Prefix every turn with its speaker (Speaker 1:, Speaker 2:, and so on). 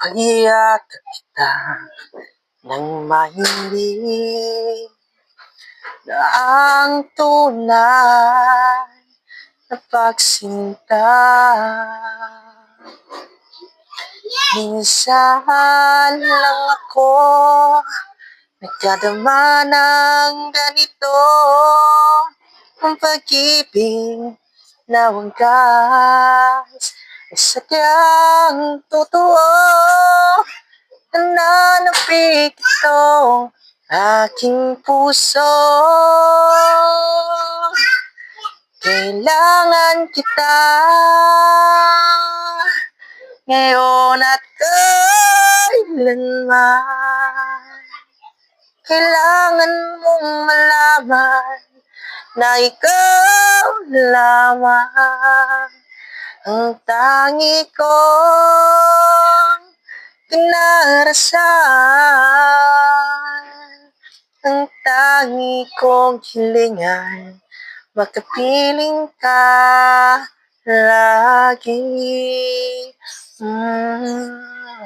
Speaker 1: Pag-iyak kita nang mahimbing na ang tunay na pagsinta. Minsan lang ako nagdadama ng ganito, ang pag-ibig na wagas ay sadyang totoo. Nananapig itong aking puso. Kailangan kita ngayon at kailanman. Kailangan mong malaman na ikaw lamang ang tangi kong pinarasan, ang tangi kong hilingan, makapiling ka lagi.